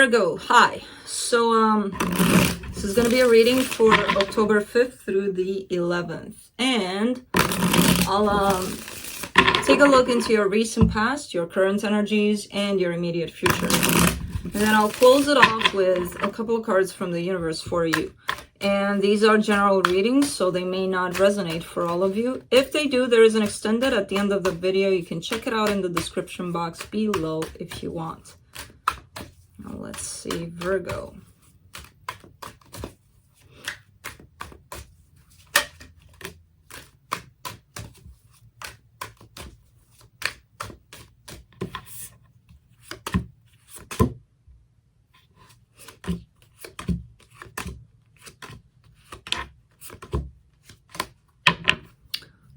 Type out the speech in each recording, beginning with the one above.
Virgo, hi. So this is going to be a reading for October 5th through the 11th. And I'll take a look into your recent past, your current energies, and your immediate future. And then I'll close it off with a couple of cards from the universe for you. And these are general readings, so they may not resonate for all of you. If they do, there is an extended at the end of the video. You can check it out in the description box below if you want. Now let's see, Virgo.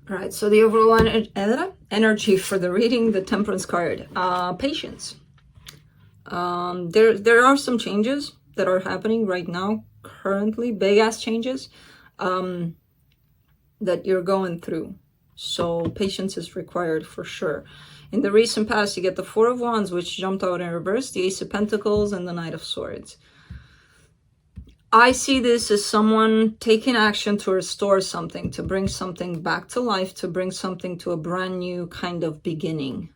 All right, so the overall energy for the reading, the Temperance card, patience. There are some changes that are happening right now, currently, big ass changes that you're going through. So patience is required for sure. In the recent past, you get the Four of Wands, which jumped out in reverse, the Ace of Pentacles, and the Knight of Swords. I see this as someone taking action to restore something, to bring something back to life, to bring something to a brand new kind of beginning.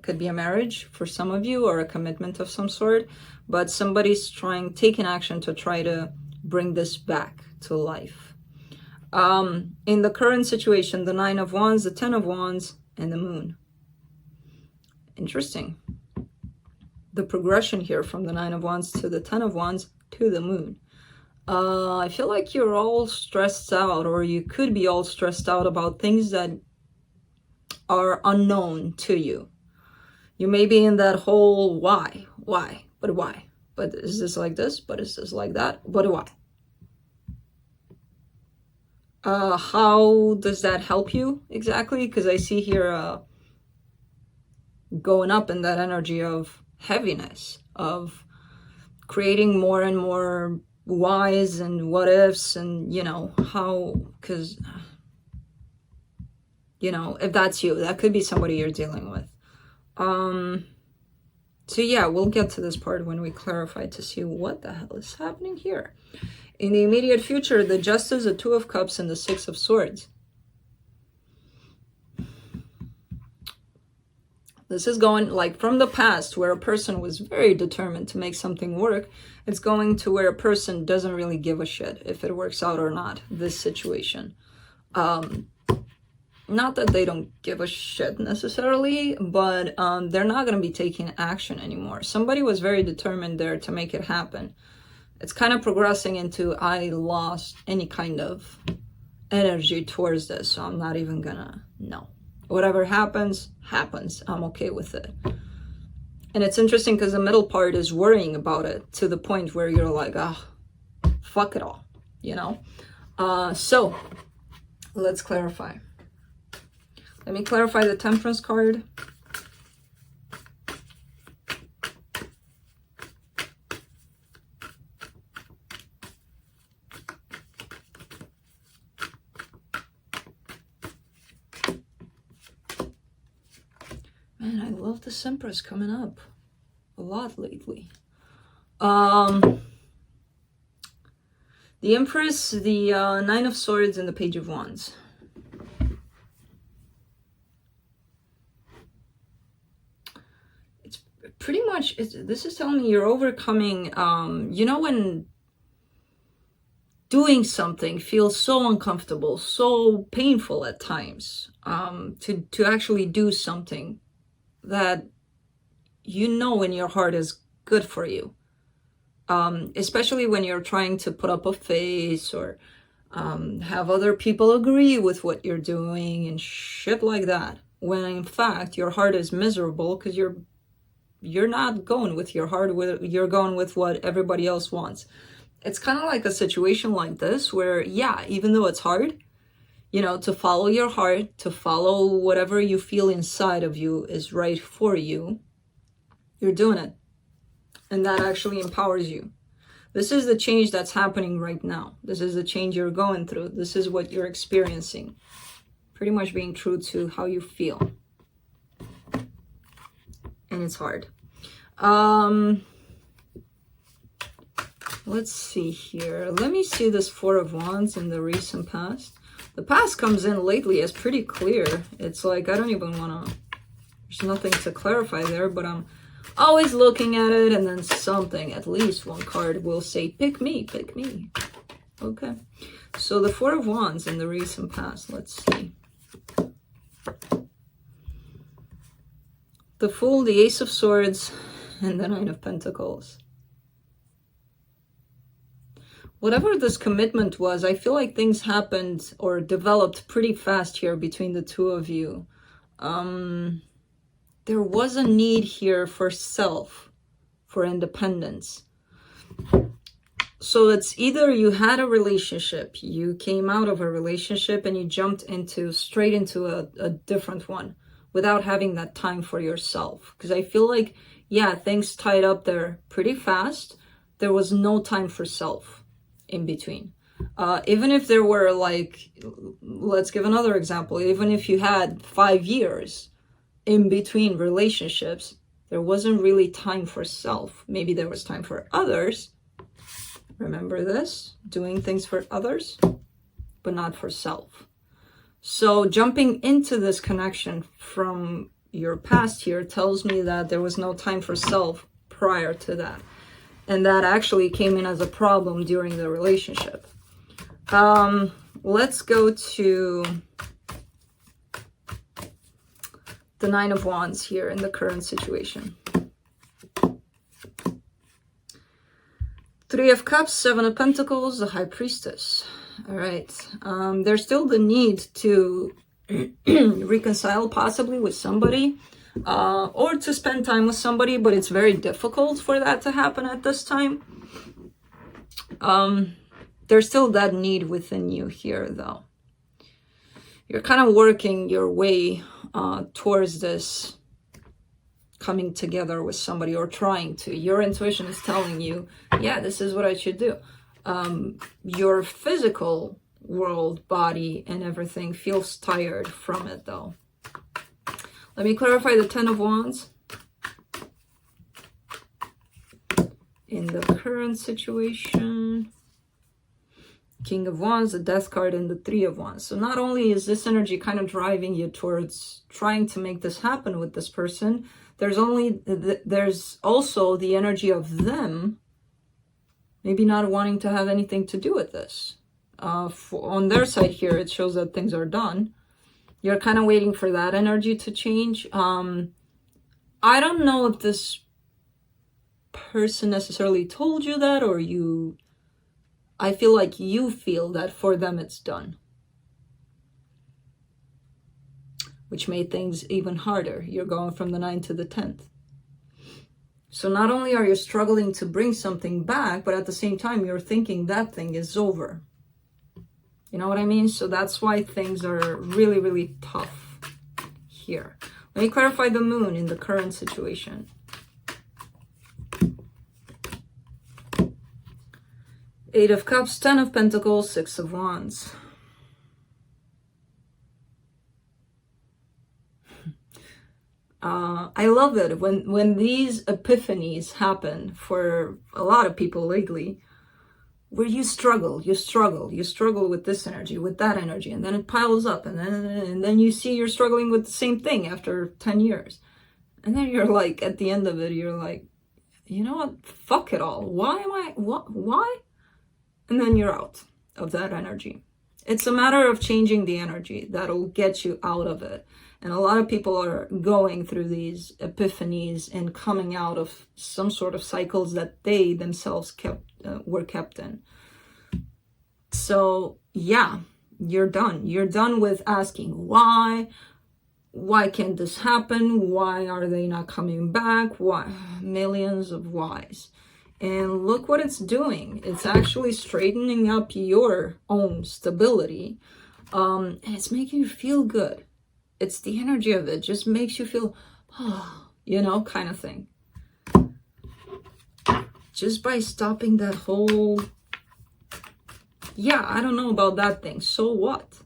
Could be a marriage for some of you, or a commitment of some sort, but somebody's taking action to try to bring this back to life. In the current situation, the Nine of Wands, the Ten of Wands, and the Moon. Interesting. The progression here from the Nine of Wands to the Ten of Wands to the Moon. I feel like you're all stressed out, or you could be all stressed out about things that are unknown to you. You may be in that whole why, but why? But is this like this? But is this like that? But why? How does that help you exactly? Because I see here going up in that energy of heaviness, of creating more and more whys and what ifs, and you know how, because you know, if that's you, that could be somebody you're dealing with. So yeah, we'll get to this part when we clarify to see what the hell is happening here. In the immediate future, the Justice, the Two of Cups, and the Six of Swords. This is going like from the past, where a person was very determined to make something work. It's going to where a person doesn't really give a shit if it works out or not, this situation. Not that they don't give a shit necessarily, but they're not going to be taking action anymore. Somebody was very determined there to make it happen. It's kind of progressing into, I lost any kind of energy towards this, so I'm not even gonna, no. Whatever happens, happens. I'm okay with it. And it's interesting because the middle part is worrying about it to the point where you're like, ah, oh, fuck it all, you know? So, let's clarify. Let me clarify the Temperance card. Man, I love the Empress coming up a lot lately. The Empress, the Nine of Swords, and the Page of Wands. It's pretty much, this is telling me you're overcoming, you know, when doing something feels so uncomfortable, so painful at times, to actually do something that you know in your heart is good for you, especially when you're trying to put up a face, or have other people agree with what you're doing and shit like that, when in fact your heart is miserable because you're not going with your heart, you're going with what everybody else wants. It's kind of like a situation like this where, yeah, even though it's hard, you know, to follow your heart, to follow whatever you feel inside of you is right for you, you're doing it. And that actually empowers you. This is the change that's happening right now. This is the change you're going through. This is what you're experiencing. Pretty much being true to how you feel. And it's hard. Let's see here. Let me see this Four of Wands in the recent past. The past comes in lately as pretty clear. It's like, I don't even want to, there's nothing to clarify there, but I'm always looking at it, and then something, at least one card will say, pick me, pick me. Okay. So the Four of Wands in the recent past, let's see. The Fool, the Ace of Swords, and the Nine of Pentacles. Whatever this commitment was, I feel like things happened or developed pretty fast here between the two of you. There was a need here for self, for independence. So it's either you had a relationship, you came out of a relationship and you jumped straight into a different one without having that time for yourself. Because I feel like, yeah, things tied up there pretty fast. There was no time for self in between. Even if there were, like, let's give another example. Even if you had 5 years in between relationships, there wasn't really time for self. Maybe there was time for others. Remember this? Doing things for others, but not for self. So jumping into this connection from your past here tells me that there was no time for self prior to that. And that actually came in as a problem during the relationship. Let's go to the Nine of Wands here in the current situation. Three of Cups, Seven of Pentacles, the High Priestess. All right. There's still the need to reconcile possibly with somebody. Or to spend time with somebody, but it's very difficult for that to happen at this time. There's still that need within you here, though. You're kind of working your way towards this coming together with somebody, or trying to. Your intuition is telling you, yeah, this is what I should do. Your physical world, body, and everything feels tired from it, though. Let me clarify the Ten of Wands. In the current situation, King of Wands, the Death card, and the Three of Wands. So not only is this energy kind of driving you towards trying to make this happen with this person, there's also the energy of them maybe not wanting to have anything to do with this. On their side here, it shows that things are done. You're kind of waiting for that energy to change. I don't know if this person necessarily told you that, or I feel like you feel that for them it's done. Which made things even harder. You're going from the 9th to the 10th. So not only are you struggling to bring something back, but at the same time, you're thinking that thing is over. You know what I mean? So that's why things are really, really tough here. Let me clarify the Moon in the current situation. Eight of Cups, Ten of Pentacles, Six of Wands. I love it when these epiphanies happen for a lot of people lately, where you struggle with this energy, with that energy, and then it piles up, and then you see you're struggling with the same thing after 10 years. And then you're like, at the end of it, you're like, you know what? Fuck it all. Why? And then you're out of that energy. It's a matter of changing the energy that'll get you out of it. And a lot of people are going through these epiphanies and coming out of some sort of cycles that they themselves were kept in. So yeah, you're done. You're done with asking why. Why can't this happen? Why are they not coming back? Why? Millions of whys. And look what it's doing. It's actually straightening up your own stability. And it's making you feel good. It's the energy of it. Just makes you feel, you know, kind of thing. Just by stopping that whole, yeah, I don't know about that thing. So what?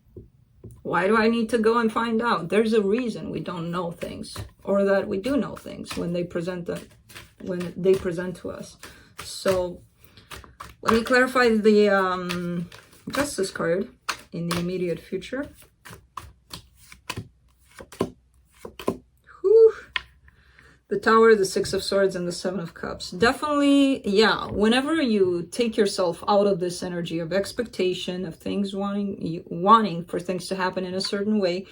Why do I need to go and find out? There's a reason we don't know things, or that we do know things when they present to us. So Let me clarify the Justice card in the immediate future. Whew. The Tower, the Six of Swords, and the Seven of Cups. Definitely, yeah, whenever you take yourself out of this energy of expectation, of things wanting for things to happen in a certain way,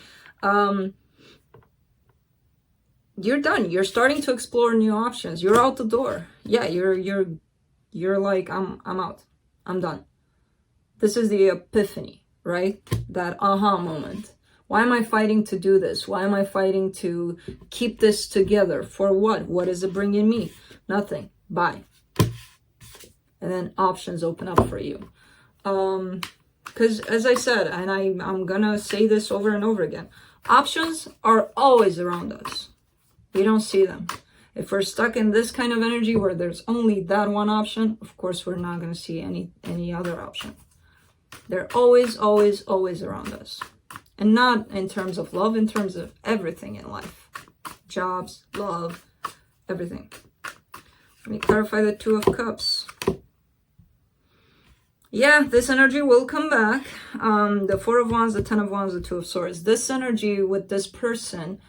you're done. You're starting to explore new options. You're out the door. Yeah, you're like, I'm out. I'm done. This is the epiphany, right? That aha moment. Why am I fighting to do this? Why am I fighting to keep this together? For what? What is it bringing me? Nothing. Bye. And then options open up for you. Because as I said, and I'm gonna say this over and over again, options are always around us. We don't see them. If we're stuck in this kind of energy where there's only that one option, of course we're not gonna see any other option. They're always, always, always around us. And not in terms of love, in terms of everything in life. Jobs, love, everything. Let me clarify the Two of Cups. Yeah, this energy will come back. The Four of Wands, the Ten of Wands, the Two of Swords. This energy with this person,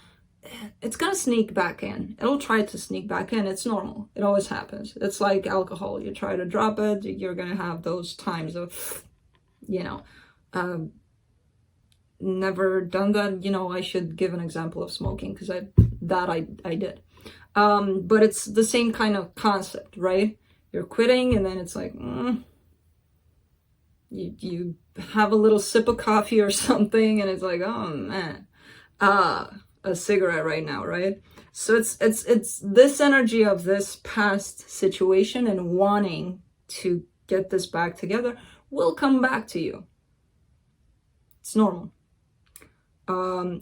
it's going to sneak back in. It'll try to sneak back in. It's normal. It always happens. It's like alcohol. You try to drop it, you're going to have those times of, never done that. I should give an example of smoking because I did. But it's the same kind of concept, right? You're quitting and then it's like, you have a little sip of coffee or something and it's like, oh man, a cigarette right now, right? So it's this energy of this past situation and wanting to get this back together will come back to you. It's normal.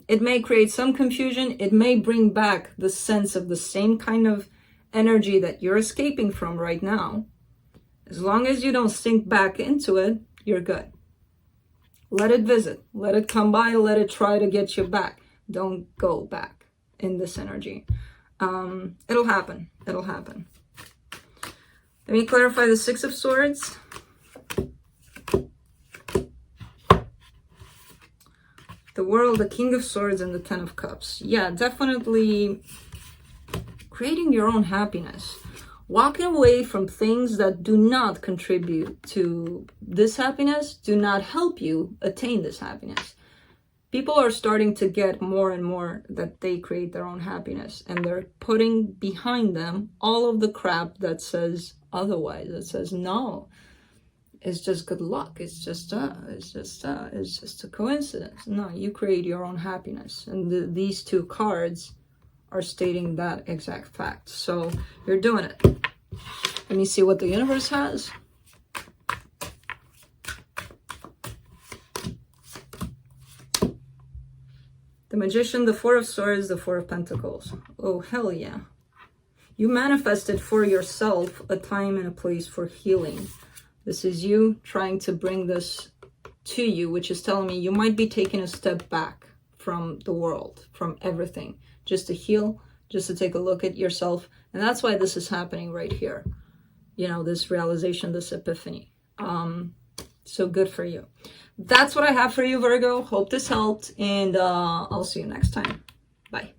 It may create some confusion. It may bring back the sense of the same kind of energy that you're escaping from right now. As long as you don't sink back into it, you're good. Let it visit. Let it come by. Let it try to get you back. Don't go back in this energy. It'll happen. It'll happen. Let me clarify the Six of Swords. The World, the King of Swords, and the Ten of Cups. Yeah, definitely creating your own happiness. Walking away from things that do not contribute to this happiness, do not help you attain this happiness. People are starting to get more and more that they create their own happiness, and they're putting behind them all of the crap that says otherwise, that says no. It's just good luck. It's just a coincidence. No, you create your own happiness. And these two cards are stating that exact fact. So you're doing it. Let me see what the universe has. The Magician, the Four of Swords, the Four of Pentacles. Oh, hell yeah. You manifested for yourself a time and a place for healing. This is you trying to bring this to you, which is telling me you might be taking a step back from the world, from everything, just to heal, just to take a look at yourself. And that's why this is happening right here. This realization, this epiphany. So good for you. That's what I have for you, Virgo. Hope this helped, and I'll see you next time. Bye.